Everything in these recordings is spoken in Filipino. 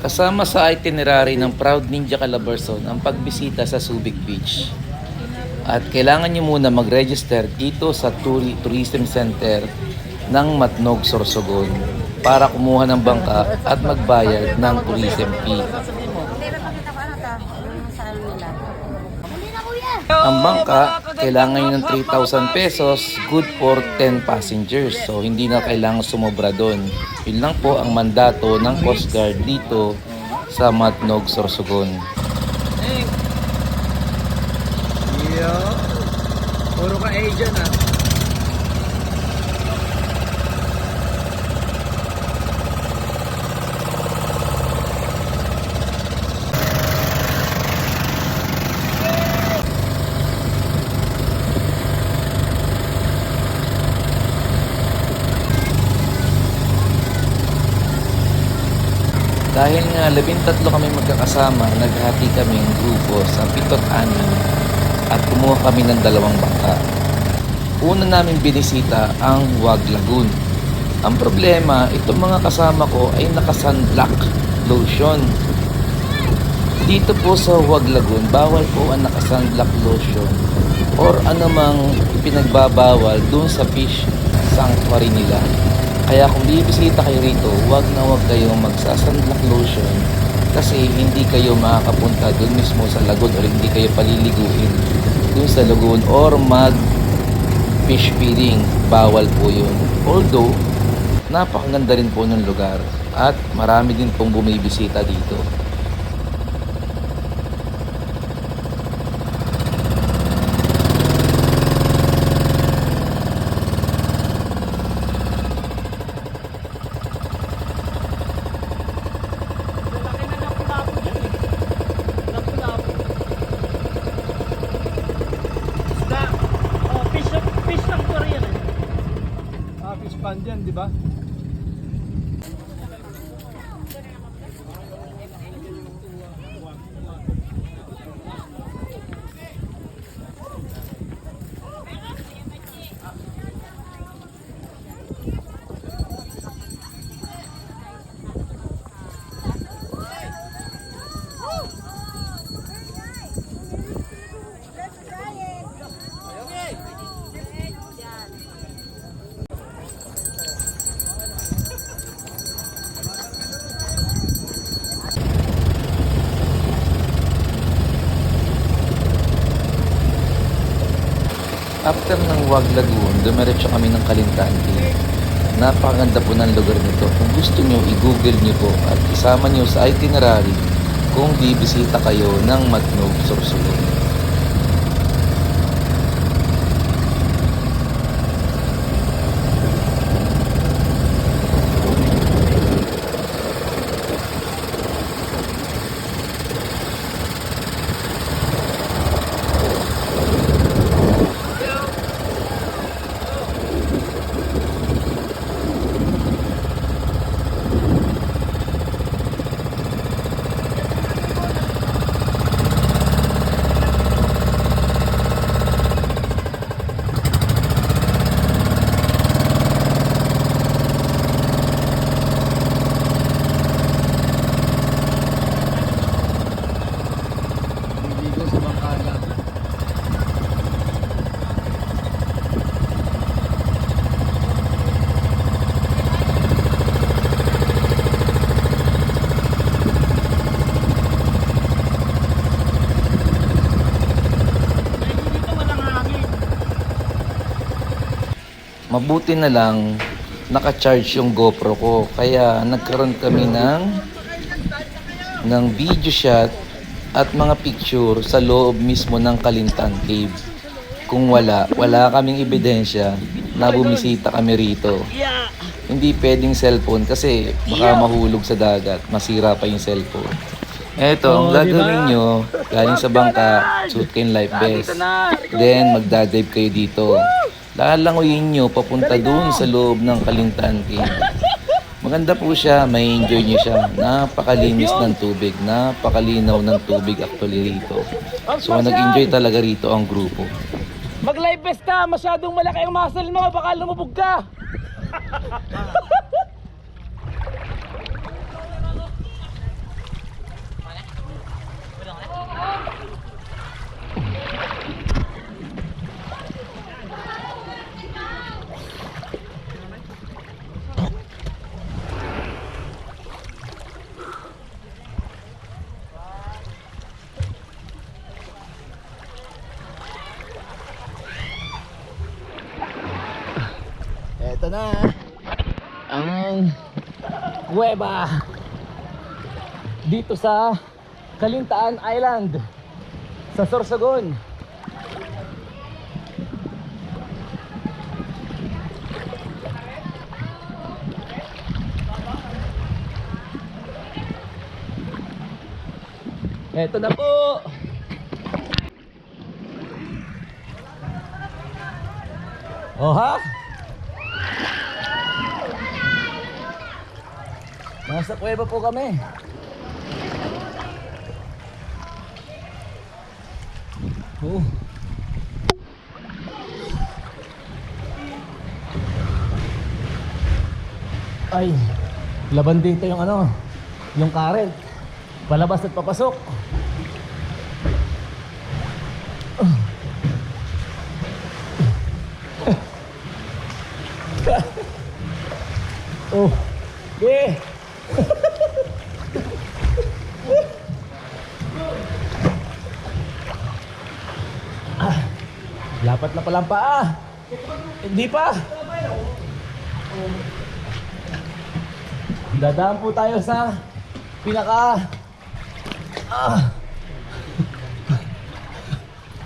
Kasama sa itinerary ng Proud Ninja Calabarzon ang pagbisita sa Subic Beach. At kailangan nyo muna mag-register dito sa Tourism Center ng Matnog, Sorsogon para kumuha ng bangka at magbayad ng tourism fee. Ang bangka, kailangan nyo ng 3,000 pesos, good for 10 passengers. So, hindi na kailangan sumobra doon. Yun lang po ang mandato ng Coast Guard dito sa Matnog, Sorsogon. Yo, puro ka Asian ah. Dahil nga 13 kami magkakasama, naghati kami ng grupo sa 7 at 6 at kumuha kami ng 2 bangka. Una namin binisita ang Wag Lagoon. Ang problema, itong mga kasama ko ay naka-sunblock lotion. Dito po sa Wag Lagoon, bawal po ang naka-sunblock lotion or anumang pinagbabawal dun sa fish sanctuary nila. Kaya kung bibisita kayo rito, wag na wag kayong magsasunblock lotion kasi hindi kayo makakapunta dun mismo sa lagoon or hindi kayo paliliguin dun sa lagoon or mag fish feeding. Bawal po yun. Although, napakaganda rin po ng lugar at marami din pong bumibisita dito. Fish lang po rin eh. Fish pond yan, di ba? After ng Wag Lagoon, dumiretso kami ng Kalintaan Cave. Napakaganda po ng lugar nito. Kung gusto nyo, i-google nyo po at isama nyo sa itinerary kung bibisita kayo ng Matnog, Sorsogon. Mabuti na lang naka-charge yung GoPro ko kaya nagkaroon kami ng video shot at mga picture sa loob mismo ng Kalintaan Cave. Kung wala kaming ebidensya na bumisita kami rito. Hindi pwedeng cellphone kasi baka mahulog sa dagat, masira pa yung cellphone. Eto, ang gagawin nyo, galing sa bangka, suot kayong life vest. Then, magdadive kayo dito. Lalangoyin nyo papunta doon sa loob ng Kalintaan Cave. Maganda po siya, may enjoy nyo siya. Napakalinis ng tubig, napakalinaw ng tubig actually rito. So nag-enjoy talaga rito ang grupo. Mag-live vest ka, masyadong malaki ang muscle mo, baka lumubog ka. na ang kuweba dito sa Calintaan Island sa Sorsogon. Eto na po. Oh ha? Nasa kuweba po kami. Oh. Ay, laban dito yung ano, yung current. Palabas at papasok. Oh, okay. Lapat na palang paa. Hindi pa. Dadaan po tayo sa pinaka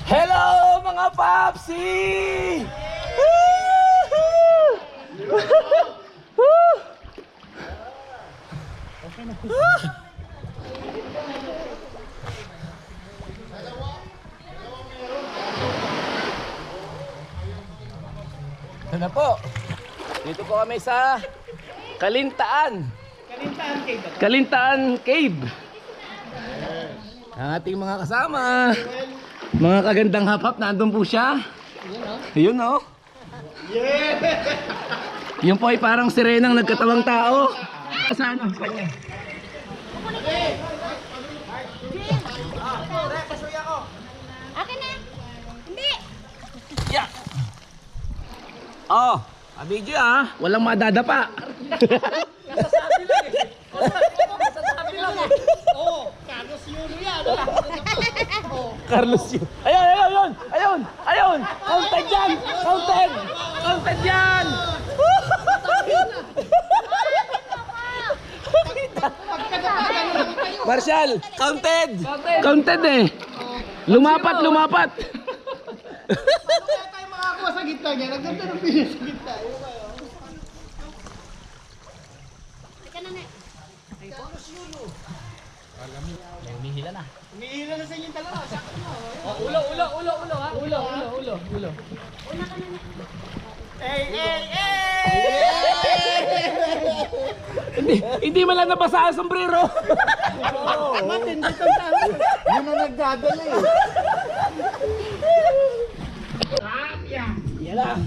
Hello mga papsi! Ito na po. Dito po kami sa Calintaan. Calintaan Cave. Ang ating mga kasama. Mga kagandang hap-hap, nandun po siya. Ayun o. Yun po ay parang sirenang nagkatawang tao. Sa ano? Kanya. Akin na! Hindi! Yeah. Oh, abidyo ah. Walang madadapa. Nasasabi lang eh. Nasasabi lang eh. Oo, Carlos Yulo yan. Carlos yun. Ayun, ayun, ayun. Ayun, ayun. Counted yan. Counted. Counted yan. Marshall, counted. Counted eh. Lumapat, lumapat. Kaya tayo makakuha sa gitna niya. Naganda ng pila sa gitna. Ika na na. Umihila na. Umihila na sa inyong dalawa. Sakto na. Ulo, ulo, ulo, ulo ha. Ulo, ulo, ulo, ulo. Una ka na na. Hindi man lang nabasa ang sombrero. Matindi itong tao. Yun ang nagdadala eh. Yan lang.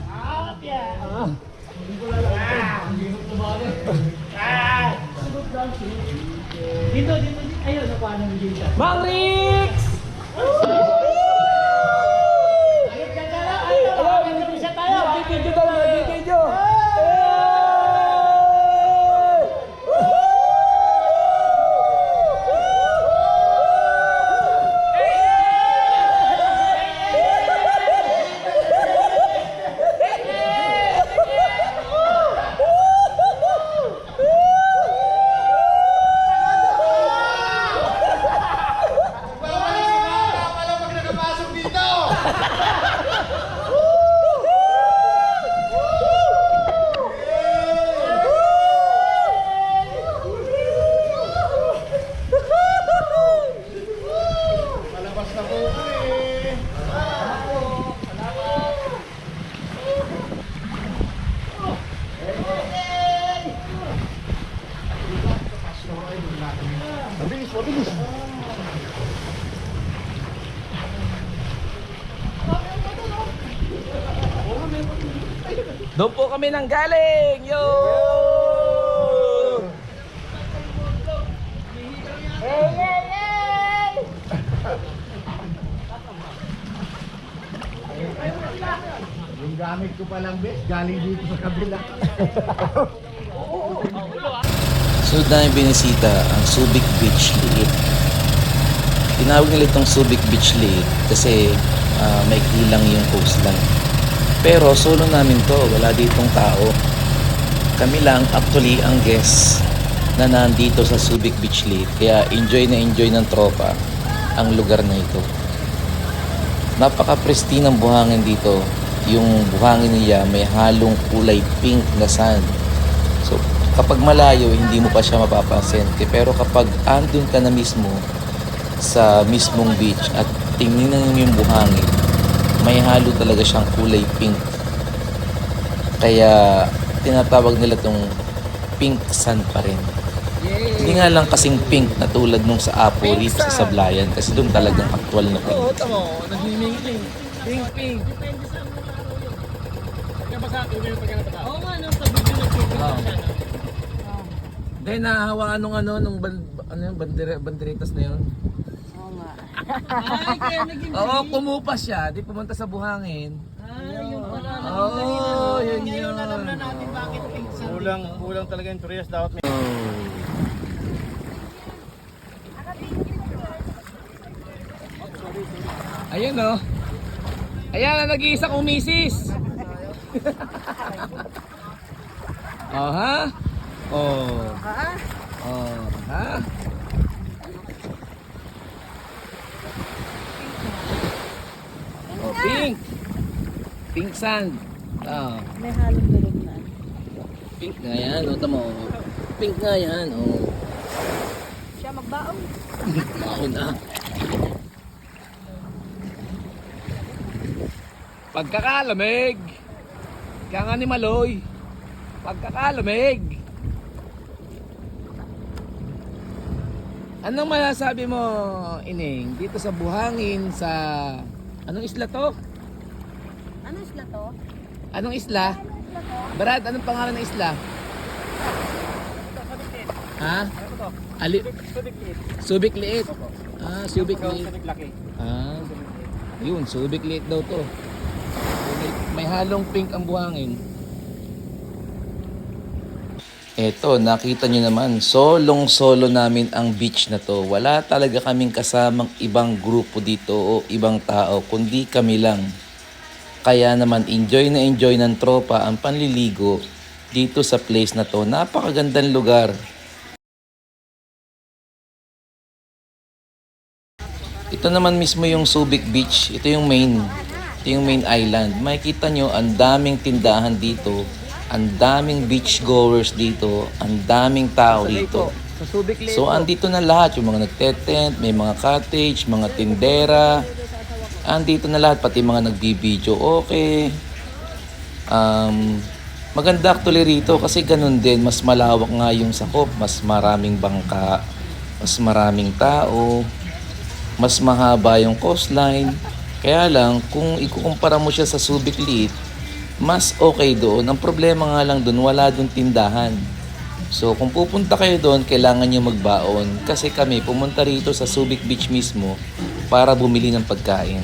Dito, dito. Ayun, nakuha ng dito. Mang Rix! Video tayo, video. Doon po kami nang galing! Yo! Yung gamit ko palang bes, galing dito sa kabila. Sunod namin binisita ang Subic Beach Liit. Tinawag nila itong Subic Beach Liit kasi maikli lang yung coastline. Pero solo namin to, wala ditong tao. Kami lang actually ang guest na nandito sa Subic Beach Lake. Kaya enjoy na enjoy ng tropa ang lugar na ito. Napaka-pristine ng buhangin dito. Yung buhangin niya may halong kulay pink na sand. So kapag malayo hindi mo pa siya mapapansin. Pero kapag andun ka na mismo sa mismong beach at tingnan mo yung buhangin, may halo talaga siyang kulay pink. Kaya tinatawag nila tong pink sand pa rin. Hindi nga lang kasing pink na tulad nung sa Apo rito sa Sablayan kasi doon talagang actual na pink. Oo, tamo. Nagmimingling. Pink. Kaya ba sa akin, may pagkana pa? Oo nga, nung sa video nagkikita Oo. siya. Dahil nahahawaan nung banderitas na yun. Ay, kaya naging Oo, kumupas siya. Di pumunta sa buhangin. Ay, yung pala. Oo, yun Ngayon yun. alam na natin bakit pink sand dito. Kulang talaga yung Torres dapat may Ayun oh. Ayan ang nag-iisa kong misis. Oh ha? Oh. Oh ha? Oh, pink. Pink sand. Oh. May halong bilog na. Pink nga yan. O, tamo. Pink nga yan. Oh. Siya magbaong. Ako na. Pagkakalamig. Kaya nga ni Maloy. Pagkakalamig. Anong masasabi mo, Ining, dito sa buhangin sa... Anong isla to? Ano isla to? Anong isla? Brad, anong pangalan ng isla? Ha? Ali Subic Liit. Ah, Subic Liit. Ah, yun, Subic Liit daw to. May halong pink ang buhangin. Eto, nakita nyo naman, solong-solo namin ang beach na to. Wala talaga kaming kasamang ibang grupo dito o ibang tao, kundi kami lang. Kaya naman enjoy na enjoy ng tropa ang panliligo dito sa place na to. Napakagandang lugar. Ito naman mismo yung Subic Beach. Ito yung main island. Makikita nyo, ang daming tindahan dito. Ang daming beach goers dito. Ang daming tao dito. Sa Subic Liit. So andito na lahat, yung mga nagtetent, may mga cottage, mga tindera. Andito na lahat, pati mga nagbibideo. Okay. Maganda actually rito kasi ganun din, mas malawak nga yung sakop, mas maraming bangka, mas maraming tao, mas mahaba yung coastline. Kaya lang, kung ikukumpara mo siya sa Subic Liit, mas okay doon. Ang problema nga lang doon, wala doon tindahan. So kung pupunta kayo doon, kailangan nyo magbaon. Kasi kami pumunta rito sa Subic Beach mismo para bumili ng pagkain.